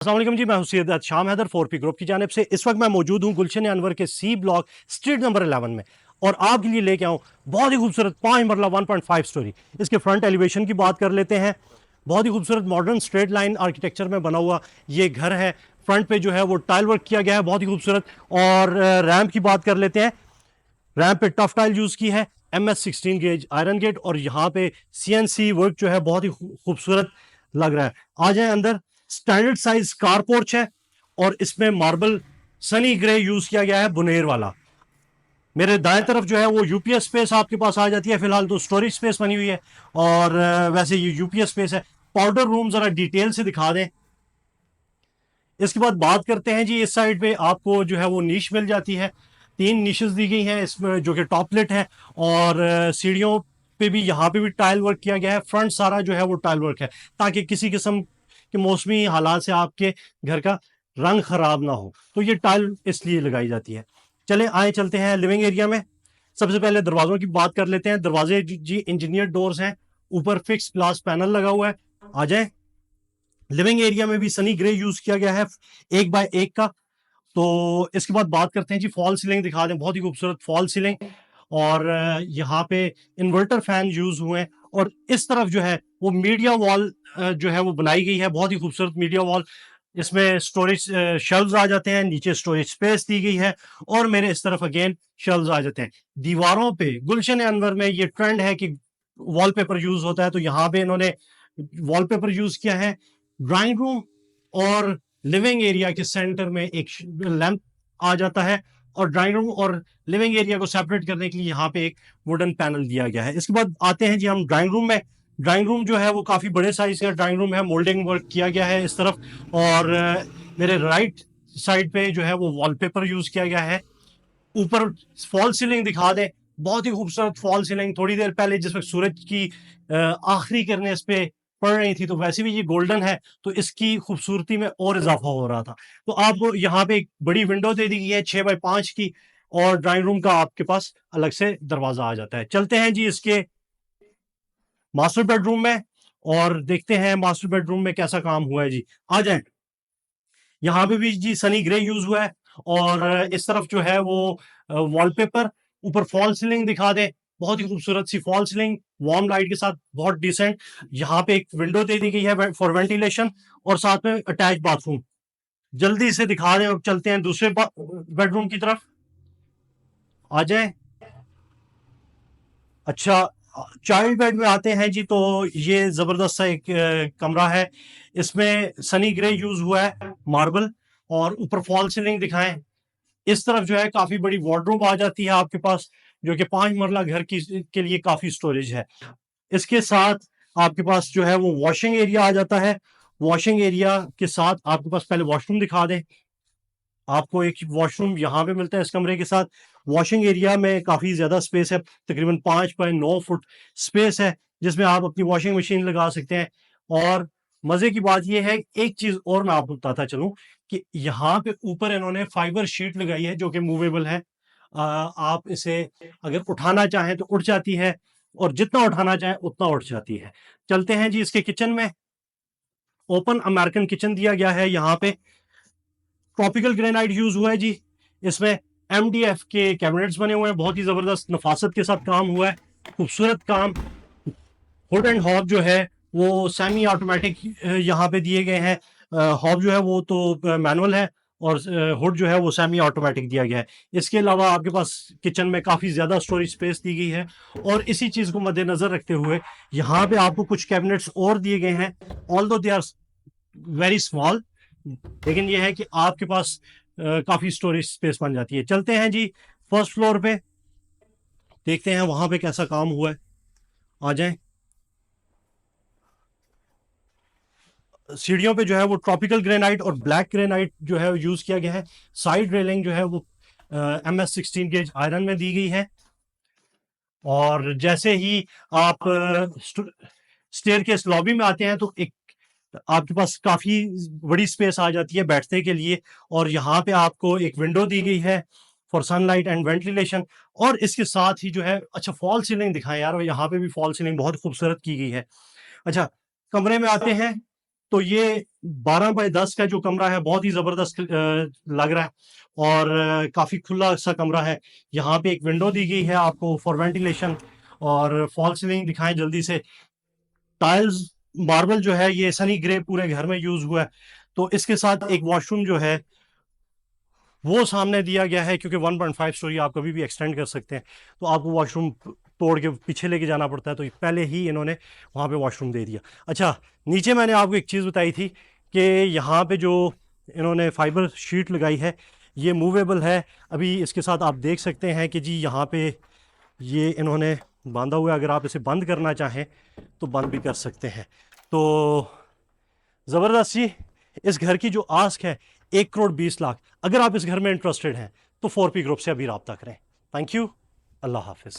अस्सलाम वालेकुम जी, मैं हूं सैयद शाम हैदर 4P ग्रुप की जानिब से। इस वक्त मैं मौजूद हूं गुलशन अनवर के सी ब्लॉक स्ट्रीट नंबर 11 में और आपके लिए लेके आऊं बहुत ही खूबसूरत 5 मरला 1.5 स्टोरी। इसके फ्रंट एलिवेशन की बात कर लेते हैं। बहुत ही खूबसूरत मॉडर्न स्ट्रेट लाइन आर्किटेक्चर में बना हुआ ये घर है। फ्रंट पे जो है वो टाइल वर्क किया गया है, बहुत ही खूबसूरत। और रैम्प की बात कर लेते हैं। रैम्प पे टफ टाइल यूज़ की है, MS16 गेज आयरन गेट, और यहाँ पे CNC वर्क जो है बहुत ही खूबसूरत लग रहा है। आ जाए अंदर। स्टैंडर्ड साइज कार पोर्च है और इसमें मार्बल सनी ग्रे यूज किया गया है, बुनेर वाला। मेरे दाएं तरफ जो है वो यूपीएस स्पेस आपके पास आ जाती है। फिलहाल तो स्टोरेज स्पेस बनी हुई है और वैसे ये यूपीएस स्पेस है। पाउडर रूम जरा डिटेल से दिखा दें। इसके बाद बात करते हैं जी, इस साइड पे आपको जो है वो नीश मिल जाती है। 3 निशेस दी गई हैं इसमें जो कि टॉपलेट है, और सीढ़ियों पे भी यहाँ पे भी टाइल वर्क किया गया है। फ्रंट सारा जो है वो टाइल वर्क है ताकि किसी किस्म के मौसमी हालात से आपके घर का रंग खराब ना हो, तो ये टाइल इसलिए लगाई जाती है। चले आए चलते हैं लिविंग एरिया में। सबसे पहले दरवाजों की बात कर लेते हैं। दरवाजे जी इंजीनियर डोर्स हैं, ऊपर फिक्स ग्लास पैनल लगा हुआ है। आ जाए। लिविंग एरिया में भी सनी ग्रे यूज किया गया है 1x1 का। तो इसके बाद बात करते हैं जी, फॉल सीलिंग दिखा दें। बहुत ही खूबसूरत फॉल सीलिंग, और यहाँ पे इन्वर्टर फैन यूज हुए हैं। और इस तरफ जो है वो मीडिया वॉल जो है वो बनाई गई है, बहुत ही खूबसूरत मीडिया वॉल। इसमें स्टोरेज शेल्व्स आ जाते हैं, नीचे स्टोरेज स्पेस दी गई है, और मेरे इस तरफ अगेन शेल्व्स आ जाते हैं। दीवारों पे गुलशन अनवर में ये ट्रेंड है कि वॉलपेपर यूज होता है, तो यहाँ पे इन्होंने वॉलपेपर यूज किया है। ड्राइंग रूम और लिविंग एरिया के सेंटर में एक लैंप आ जाता है, और ड्राइंग रूम और लिविंग एरिया को सेपरेट करने के लिए यहाँ पे एक वुडन पैनल दिया गया है। इसके बाद आते हैं जी हम ड्राइंग रूम में। ड्राइंग रूम जो है वो काफी बड़े साइज का ड्राइंग रूम है, मोल्डिंग वर्क किया गया है इस तरफ। और मेरे राइट साइड पे जो है वो वॉलपेपर यूज किया गया है। ऊपर फॉल सीलिंग दिखा दे, बहुत ही खूबसूरत फॉल सीलिंग। थोड़ी देर पहले जिस वक्त सूरज की आखिरी किरणें इस पे पड़ रही थी, तो वैसे भी ये गोल्डन है, तो इसकी खूबसूरती में और इजाफा हो रहा था। तो आपको यहाँ पे एक बड़ी विंडो दे दी गई है 6x5 की, और ड्राइंग रूम का आपके पास अलग से दरवाजा आ जाता है। चलते हैं जी इसके मास्टर बेडरूम में और देखते हैं मास्टर बेडरूम में कैसा काम हुआ है जी। आ जाए। यहाँ पे भी जी सनी ग्रे यूज हुआ है, और इस तरफ जो है वो वॉलपेपर। ऊपर फॉल सीलिंग दिखा दे, बहुत ही खूबसूरत सी फॉल सीलिंग वार्म लाइट के साथ, बहुत डिसेंट। यहाँ पे एक विंडो दे दी गई है फॉर वेंटिलेशन, और साथ में अटैच बाथरूम। जल्दी से दिखा दें और चलते हैं दूसरे बेडरूम की तरफ। आ जाए। अच्छा, चाइल्ड बेड में आते हैं जी। तो ये जबरदस्त सा एक कमरा है। इसमें सनी ग्रे यूज हुआ है, मार्बल, और ऊपर फॉल सीलिंग दिखाएं। इस तरफ जो है काफी बड़ी वार्डरोब आ जाती है आपके पास, जो कि 5 मरला घर की के लिए काफी स्टोरेज है। इसके साथ आपके पास जो है वो वॉशिंग एरिया आ जाता है। वॉशिंग एरिया के साथ आपके पास पहले वॉशरूम दिखा दें। आपको एक वॉशरूम यहाँ पे मिलता है इस कमरे के साथ। वॉशिंग एरिया में काफी ज्यादा स्पेस है, तकरीबन 5.9 फुट स्पेस है, जिसमें आप अपनी वॉशिंग मशीन लगा सकते हैं। और मजे की बात यह है, एक चीज और मैं आपको बताता चलूं कि यहाँ पे ऊपर इन्होंने फाइबर शीट लगाई है जो कि मूवेबल है। आप इसे अगर उठाना चाहें तो उठ जाती है, और जितना उठाना चाहें उतना उठ जाती है। चलते हैं जी इसके किचन में। ओपन अमेरिकन किचन दिया गया है। यहाँ पे ट्रॉपिकल ग्रेनाइट यूज हुआ है जी। इसमें MDF के कैबिनेट्स बने हुए हैं, बहुत ही जबरदस्त नफासत के साथ काम हुआ है, खूबसूरत काम। हुड एंड हॉब जो है वो सेमी ऑटोमेटिक यहाँ पे दिए गए हैं। हॉब जो है वो तो मैनुअल है, और हुड जो है वो सेमी ऑटोमेटिक दिया गया है। इसके अलावा आपके पास किचन में काफ़ी ज़्यादा स्टोरेज स्पेस दी गई है। और इसी चीज़ को मद्देनज़र रखते हुए यहाँ पे आपको कुछ कैबिनेट्स और दिए गए हैं, ऑल दो दे आर वेरी स्मॉल, लेकिन यह है कि आपके पास काफ़ी स्टोरेज स्पेस बन जाती है। चलते हैं जी फर्स्ट फ्लोर पे, देखते हैं वहाँ पे कैसा काम हुआ है। आ जाएं। सीढ़ियों पे जो है वो ट्रॉपिकल ग्रेनाइट और ब्लैक ग्रेनाइट जो है यूज किया गया है। साइड रेलिंग जो है वो MS16 गेज आयरन में दी गई है। और जैसे ही आप स्टेयर केस लॉबी में आते हैं तो एक आपके पास काफी बड़ी स्पेस आ जाती है बैठने के लिए, और यहाँ पे आपको एक विंडो दी गई है फॉर सनलाइट एंड वेंटिलेशन। और इसके साथ ही जो है, अच्छा फॉल सीलिंग दिखाएं यार, यहाँ पे भी फॉल सीलिंग बहुत खूबसूरत की गई है। अच्छा, कमरे में आते हैं। तो ये 12 बाय 10 का जो कमरा है बहुत ही ज़बरदस्त लग रहा है और काफ़ी खुला सा कमरा है। यहाँ पे एक विंडो दी गई है आपको फॉर वेंटिलेशन और फॉल सीलिंग दिखाएं जल्दी से। टाइल्स मार्बल जो है ये सनी ग्रे पूरे घर में यूज़ हुआ है। तो इसके साथ एक वॉशरूम जो है वो सामने दिया गया है, क्योंकि 1.5 स्टोरी आप कभी भी एक्सटेंड कर सकते हैं, तो आपको वॉशरूम तोड़ के पीछे लेके जाना पड़ता है, तो पहले ही इन्होंने वहाँ पे वॉशरूम दे दिया। अच्छा, नीचे मैंने आपको एक चीज़ बताई थी कि यहाँ पे जो इन्होंने फाइबर शीट लगाई है ये मूवेबल है। अभी इसके साथ आप देख सकते हैं कि जी यहाँ पे ये इन्होंने बांधा हुआ है, अगर आप इसे बंद करना चाहें तो बंद भी कर सकते हैं। तो ज़बरदस्त जी। इस घर की जो आस्क है 1 करोड़ 20 लाख। अगर आप इस घर में इंटरेस्टेड हैं तो 4P ग्रुप से अभी रब्ता करें। Thank you. अल्लाह हाफिज़।